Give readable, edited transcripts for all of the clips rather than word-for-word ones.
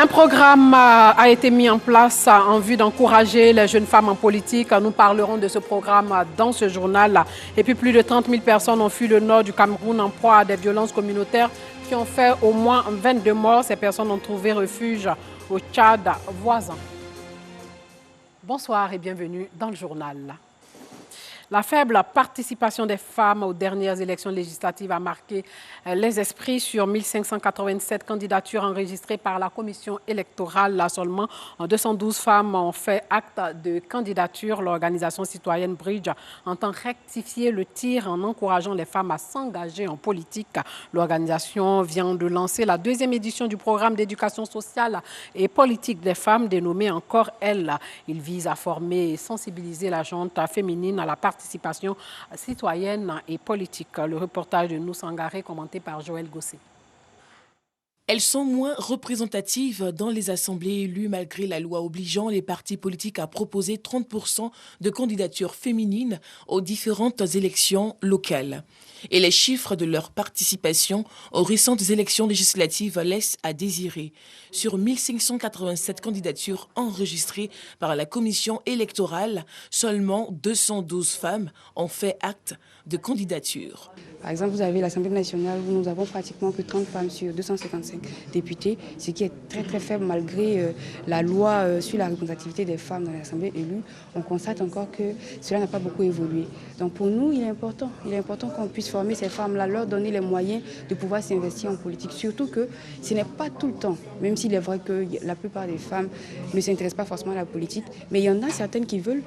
Un programme a été mis en place en vue d'encourager les jeunes femmes en politique. Nous parlerons de ce programme dans ce journal. Et puis plus de 30 000 personnes ont fui le nord du Cameroun en proie à des violences communautaires qui ont fait au moins 22 morts. Ces personnes ont trouvé refuge au Tchad voisin. Bonsoir et bienvenue dans le journal. La faible participation des femmes aux dernières élections législatives a marqué les esprits. Sur 1587 candidatures enregistrées par la commission électorale. Seulement 212 femmes ont fait acte de candidature. L'organisation citoyenne Bridge entend rectifier le tir en encourageant les femmes à s'engager en politique. L'organisation vient de lancer la deuxième édition du programme d'éducation sociale et politique des femmes dénommé Encore Elle. Il vise à former et sensibiliser la gente féminine à la participation citoyenne et politique. Le reportage de Nou Sangaré commenté par Joël Gossé. Elles sont moins représentatives dans les assemblées élues malgré la loi obligeant les partis politiques à proposer 30% de candidatures féminines aux différentes élections locales. Et les chiffres de leur participation aux récentes élections législatives laissent à désirer. Sur 1587 candidatures enregistrées par la commission électorale, seulement 212 femmes ont fait acte de candidature. Par exemple, vous avez l'Assemblée nationale où nous avons pratiquement que 30 femmes sur 255 députés, ce qui est très très faible malgré la loi sur la représentativité des femmes dans l'Assemblée élue. On constate encore que cela n'a pas beaucoup évolué. Donc pour nous, il est important qu'on puisse former ces femmes-là, leur donner les moyens de pouvoir s'investir en politique. Surtout que ce n'est pas tout le temps, même s'il est vrai que la plupart des femmes ne s'intéressent pas forcément à la politique, mais il y en a certaines qui veulent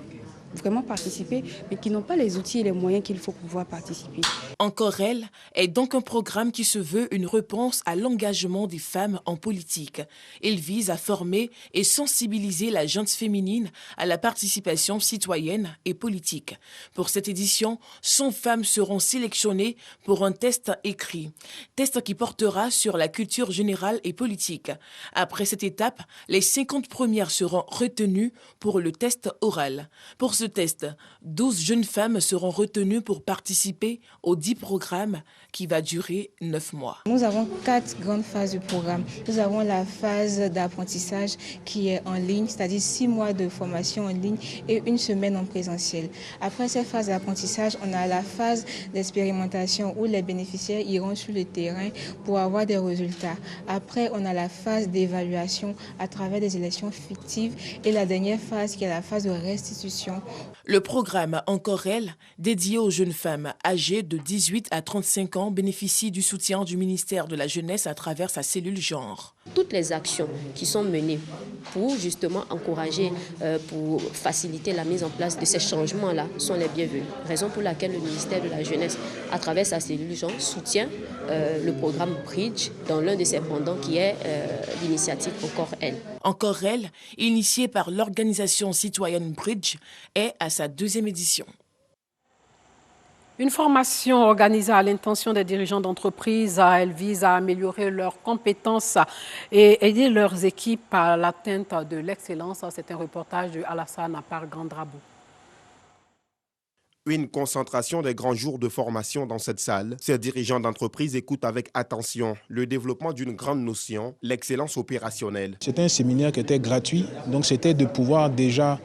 vraiment participer, mais qui n'ont pas les outils et les moyens qu'il faut pour pouvoir participer. Encore Elle est donc un programme qui se veut une réponse à l'engagement des femmes en politique. Il vise à former et sensibiliser la gente féminine à la participation citoyenne et politique. Pour cette édition, 100 femmes seront sélectionnées pour un test écrit. Test qui portera sur la culture générale et politique. Après cette étape, les 50 premières seront retenues pour le test oral. Pour ce test, 12 jeunes femmes seront retenues pour participer aux 10 programmes qui va durer 9 mois. Nous avons 4 grandes phases du programme. Nous avons la phase d'apprentissage qui est en ligne, c'est-à-dire 6 mois de formation en ligne et 1 semaine en présentiel. Après cette phase d'apprentissage, on a la phase d'expérimentation où les bénéficiaires iront sur le terrain pour avoir des résultats. Après, on a la phase d'évaluation à travers des élections fictives et la dernière phase qui est la phase de restitution. Le programme Encore Elle, dédié aux jeunes femmes âgées de 18 à 35 ans, bénéficie du soutien du ministère de la Jeunesse à travers sa cellule genre. Toutes les actions qui sont menées pour justement encourager, pour faciliter la mise en place de ces changements-là sont les bienvenus. Raison pour laquelle le ministère de la Jeunesse, à travers sa cellule genre, soutient le programme Bridge dans l'un de ses pendants qui est l'initiative Encore Elle. Encore Elle, initiée par l'organisation citoyenne Bridge, est à sa 2e édition. Une formation organisée à l'intention des dirigeants d'entreprise, elle vise à améliorer leurs compétences et aider leurs équipes à l'atteinte de l'excellence. C'est un reportage de Alassane par Gandrabou. Une concentration des grands jours de formation dans cette salle. Ces dirigeants d'entreprise écoutent avec attention le développement d'une grande notion, l'excellence opérationnelle. C'était un séminaire qui était gratuit, donc c'était de pouvoir déjà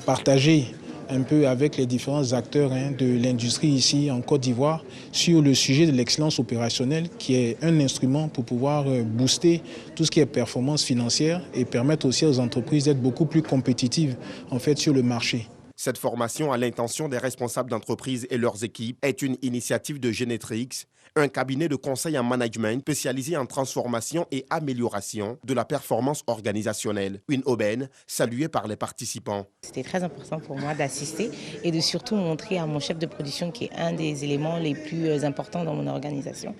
partager un peu avec les différents acteurs de l'industrie ici en Côte d'Ivoire sur le sujet de l'excellence opérationnelle qui est un instrument pour pouvoir booster tout ce qui est performance financière et permettre aussi aux entreprises d'être beaucoup plus compétitives en fait sur le marché. Cette formation à l'intention des responsables d'entreprise et leurs équipes est une initiative de Genetrix, un cabinet de conseil en management spécialisé en transformation et amélioration de la performance organisationnelle. Une aubaine saluée par les participants. C'était très important pour moi d'assister et de surtout montrer à mon chef de production, qui est un des éléments les plus importants dans mon organisation,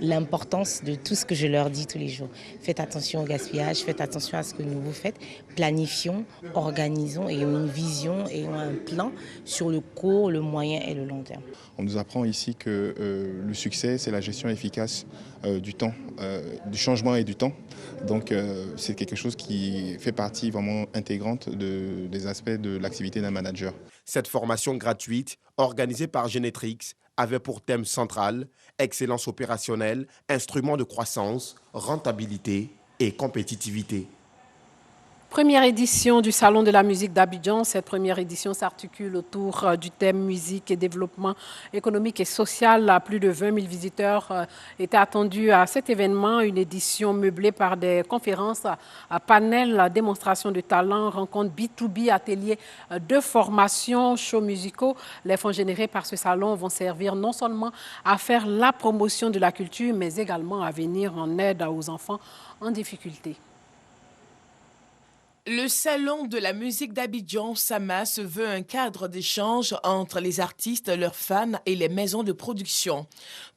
l'importance de tout ce que je leur dis tous les jours. Faites attention au gaspillage, faites attention à ce que vous faites, planifions, organisons et ayons une vision et un plan sur le court, le moyen et le long terme. On nous apprend ici que le succès, c'est la gestion efficace du temps, du changement et du temps. Donc c'est quelque chose qui fait partie vraiment intégrante des aspects de l'activité d'un manager. Cette formation gratuite, organisée par Genetrix, avait pour thème central excellence opérationnelle, instruments de croissance, rentabilité et compétitivité. Première édition du Salon de la musique d'Abidjan. Cette première édition s'articule autour du thème musique et développement économique et social. Plus de 20 000 visiteurs étaient attendus à cet événement. Une édition meublée par des conférences, panels, démonstrations de talents, rencontres B2B, ateliers de formation, shows musicaux. Les fonds générés par ce salon vont servir non seulement à faire la promotion de la culture, mais également à venir en aide aux enfants en difficulté. Le Salon de la musique d'Abidjan, SAMA, se veut un cadre d'échange entre les artistes, leurs fans et les maisons de production.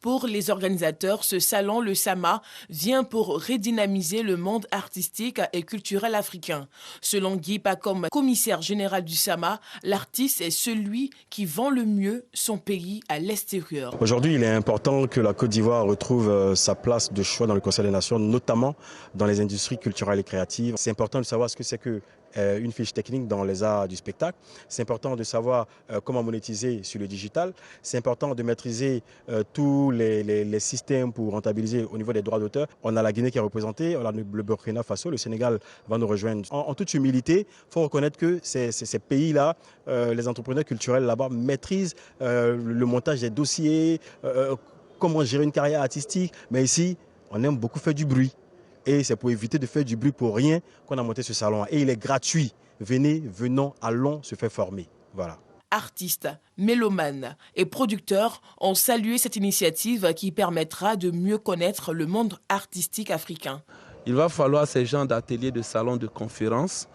Pour les organisateurs, ce salon, le SAMA, vient pour redynamiser le monde artistique et culturel africain. Selon Guy Pacom, commissaire général du SAMA, l'artiste est celui qui vend le mieux son pays à l'extérieur. Aujourd'hui, il est important que la Côte d'Ivoire retrouve sa place de choix dans le Conseil des Nations, notamment dans les industries culturelles et créatives. C'est important de savoir ce que c'est qu'une fiche technique dans les arts du spectacle. C'est important de savoir comment monétiser sur le digital. C'est important de maîtriser tous les systèmes pour rentabiliser au niveau des droits d'auteur. On a la Guinée qui est représentée, on a le Burkina Faso, le Sénégal va nous rejoindre. En toute humilité, il faut reconnaître que ces pays-là, les entrepreneurs culturels là-bas maîtrisent le montage des dossiers, comment gérer une carrière artistique. Mais ici, on aime beaucoup faire du bruit. Et c'est pour éviter de faire du bruit pour rien qu'on a monté ce salon. Et il est gratuit. Venez, venons, allons se faire former. Voilà. Artistes, mélomanes et producteurs ont salué cette initiative qui permettra de mieux connaître le monde artistique africain. Il va falloir ces genres d'ateliers, de salons, de conférences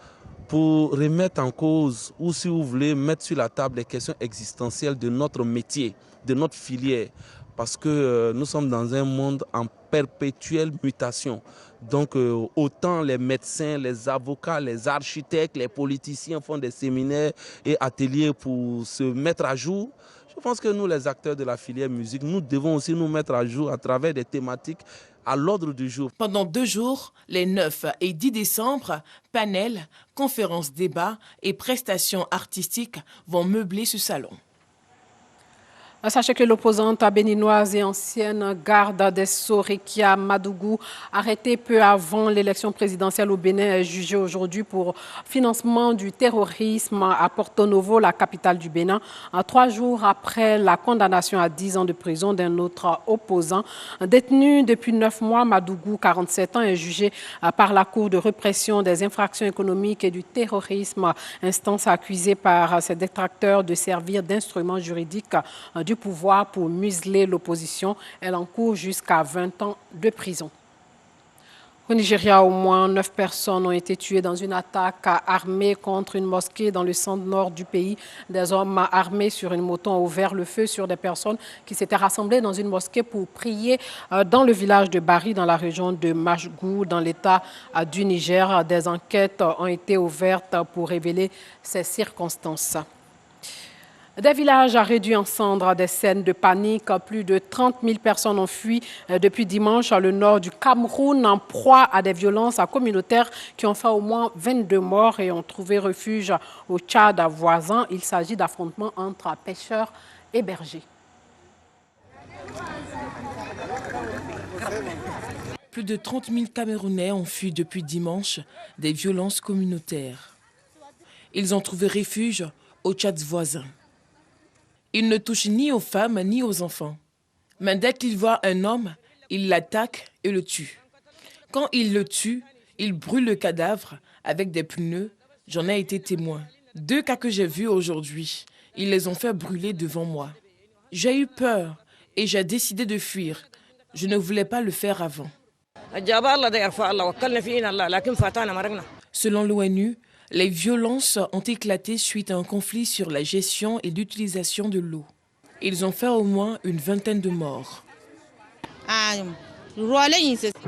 pour remettre en cause ou, si vous voulez, mettre sur la table les questions existentielles de notre métier, de notre filière. Parce que nous sommes dans un monde en perpétuelle mutation. Donc autant les médecins, les avocats, les architectes, les politiciens font des séminaires et ateliers pour se mettre à jour. Je pense que nous, les acteurs de la filière musique, nous devons aussi nous mettre à jour à travers des thématiques à l'ordre du jour. Pendant 2 jours, les 9 et 10 décembre, panels, conférences, débats et prestations artistiques vont meubler ce salon. Sachez que l'opposante béninoise et ancienne garde des Sceaux, Rekia Madougou, arrêtée peu avant l'élection présidentielle au Bénin, est jugée aujourd'hui pour financement du terrorisme à Porto Novo, la capitale du Bénin, 3 jours après la condamnation à 10 ans de prison d'un autre opposant. Détenu depuis 9 mois, Madougou, 47 ans, est jugé par la Cour de répression des infractions économiques et du terrorisme, instance accusée par ses détracteurs de servir d'instrument juridique du pouvoir pour museler l'opposition. Elle encourt jusqu'à 20 ans de prison. Au Nigeria, au moins 9 personnes ont été tuées dans une attaque armée contre une mosquée dans le centre-nord du pays. Des hommes armés sur une moto ont ouvert le feu sur des personnes qui s'étaient rassemblées dans une mosquée pour prier dans le village de Bari, dans la région de Majgou, dans l'état du Niger. Des enquêtes ont été ouvertes pour révéler ces circonstances. Des villages réduits en cendres, des scènes de panique. Plus de 30 000 personnes ont fui depuis dimanche le nord du Cameroun en proie à des violences communautaires qui ont fait au moins 22 morts et ont trouvé refuge au Tchad voisin. Il s'agit d'affrontements entre pêcheurs et bergers. Plus de 30 000 Camerounais ont fui depuis dimanche des violences communautaires. Ils ont trouvé refuge au Tchad voisin. Il ne touche ni aux femmes ni aux enfants. Mais dès qu'il voit un homme, il l'attaque et le tue. Quand il le tue, il brûle le cadavre avec des pneus. J'en ai été témoin. 2 cas que j'ai vus aujourd'hui, ils les ont fait brûler devant moi. J'ai eu peur et j'ai décidé de fuir. Je ne voulais pas le faire avant. Selon l'ONU, les violences ont éclaté suite à un conflit sur la gestion et l'utilisation de l'eau. Ils ont fait au moins une 20aine de morts.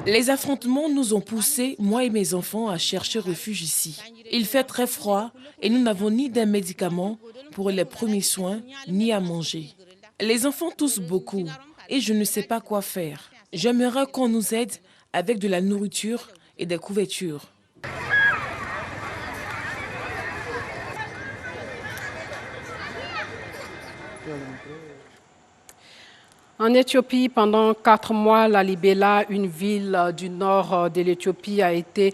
Les affrontements nous ont poussés, moi et mes enfants, à chercher refuge ici. Il fait très froid et nous n'avons ni des médicaments pour les premiers soins, ni à manger. Les enfants toussent beaucoup et je ne sais pas quoi faire. J'aimerais qu'on nous aide avec de la nourriture et des couvertures. En Éthiopie, pendant 4 mois, la Libella, une ville du nord de l'Éthiopie, a été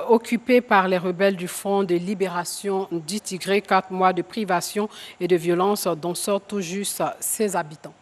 occupée par les rebelles du Front de libération du Tigré. 4 mois de privation et de violence dont sortent tout juste ses habitants.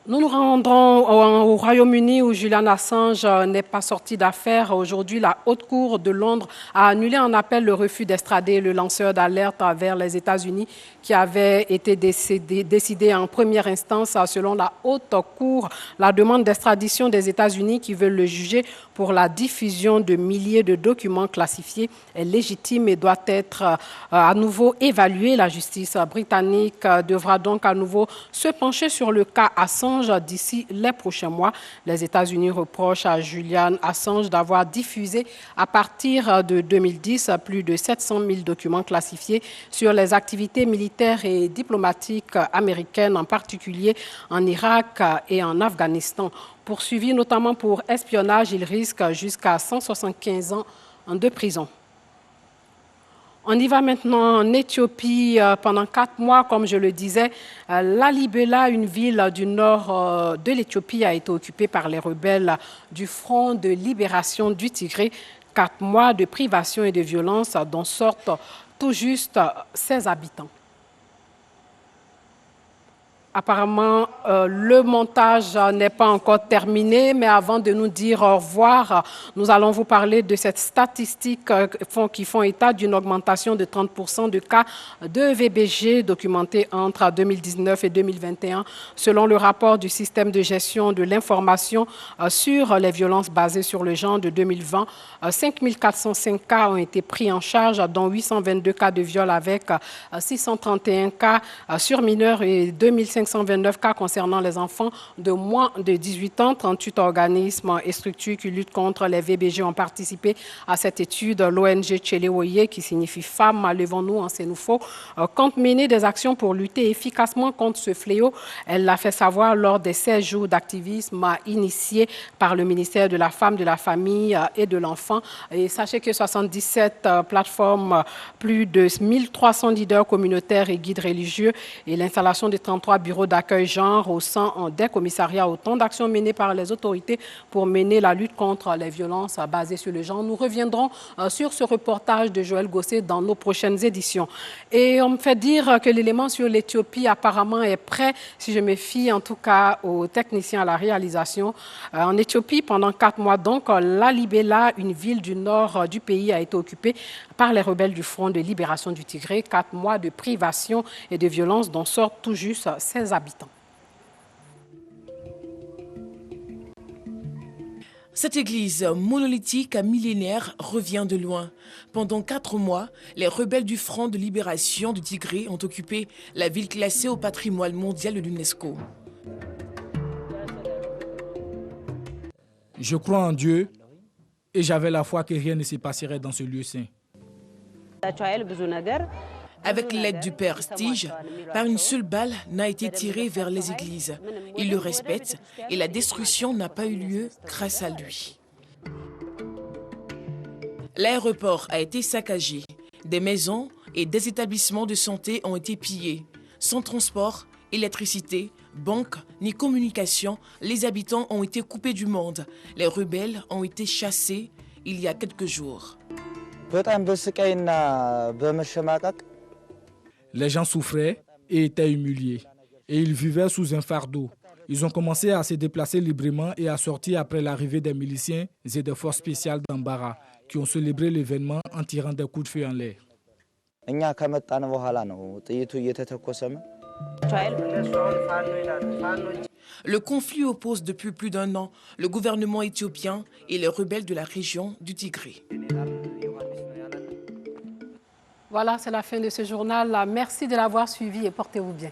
Nous nous rendrons au Royaume-Uni où Julian Assange n'est pas sorti d'affaire. Aujourd'hui, la Haute Cour de Londres a annulé en appel le refus d'extrader le lanceur d'alerte vers les États-Unis qui avait été décidé en première instance. Selon la Haute Cour, la demande d'extradition des États-Unis qui veulent le juger pour la diffusion de milliers de documents classifiés est légitime et doit être à nouveau évaluée. La justice britannique devra donc à nouveau se pencher sur le cas Assange d'ici les prochains mois. Les États-Unis reprochent à Julian Assange d'avoir diffusé à partir de 2010 plus de 700 000 documents classifiés sur les activités militaires et diplomatiques américaines, en particulier en Irak et en Afghanistan. Poursuivi notamment pour espionnage, il risque jusqu'à 175 ans de prison. On y va maintenant en Éthiopie. Pendant 4 mois, comme je le disais, Lalibela, une ville du nord de l'Éthiopie, a été occupée par les rebelles du Front de libération du Tigré. 4 mois de privation et de violence dont sortent tout juste ses habitants. Apparemment, le montage n'est pas encore terminé, mais avant de nous dire au revoir, nous allons vous parler de cette statistique qui font état d'une augmentation de 30% de cas de VBG documentés entre 2019 et 2021. Selon le rapport du système de gestion de l'information sur les violences basées sur le genre de 2020, 5405 cas ont été pris en charge, dont 822 cas de viol avec 631 cas sur mineurs et 2529 cas concernant les enfants de moins de 18 ans. 38 organismes et structures qui luttent contre les VBG ont participé à cette étude. L'ONG Tchelewoye, qui signifie Femmes, levons-nous en Sénoufo, compte mener des actions pour lutter efficacement contre ce fléau. Elle l'a fait savoir lors des 16 jours d'activisme initiés par le ministère de la Femme, de la Famille et de l'Enfant. Et sachez que 77 plateformes, plus de 1300 leaders communautaires et guides religieux et l'installation de 33 bureaux d'accueil genre au sein des commissariats, autant d'actions menées par les autorités pour mener la lutte contre les violences basées sur le genre. Nous reviendrons sur ce reportage de Joël Gosset dans nos prochaines éditions. Et on me fait dire que l'élément sur l'Éthiopie apparemment est prêt, si je me fie en tout cas aux techniciens à la réalisation. En Éthiopie, pendant 4 mois donc, Lalibela, une ville du nord du pays, a été occupée par les rebelles du Front de libération du Tigré. 4 mois de privation et de violence dont sortent tout juste ses habitants. Cette église monolithique millénaire revient de loin. Pendant 4 mois, les rebelles du Front de libération du Tigré ont occupé la ville classée au patrimoine mondial de l'UNESCO. Je crois en Dieu et j'avais la foi que rien ne se passerait dans ce lieu saint. Avec l'aide du père Stige, pas une seule balle n'a été tirée vers les églises. Il le respecte et la destruction n'a pas eu lieu grâce à lui. L'aéroport a été saccagé. Des maisons et des établissements de santé ont été pillés. Sans transport, électricité, banque ni communication, les habitants ont été coupés du monde. Les rebelles ont été chassés il y a quelques jours. Les gens souffraient et étaient humiliés. Et ils vivaient sous un fardeau. Ils ont commencé à se déplacer librement et à sortir après l'arrivée des miliciens et des forces spéciales d'Ambara qui ont célébré l'événement en tirant des coups de feu en l'air. Le conflit oppose depuis plus d'1 an le gouvernement éthiopien et les rebelles de la région du Tigré. Voilà, c'est la fin de ce journal. Merci de l'avoir suivi et portez-vous bien.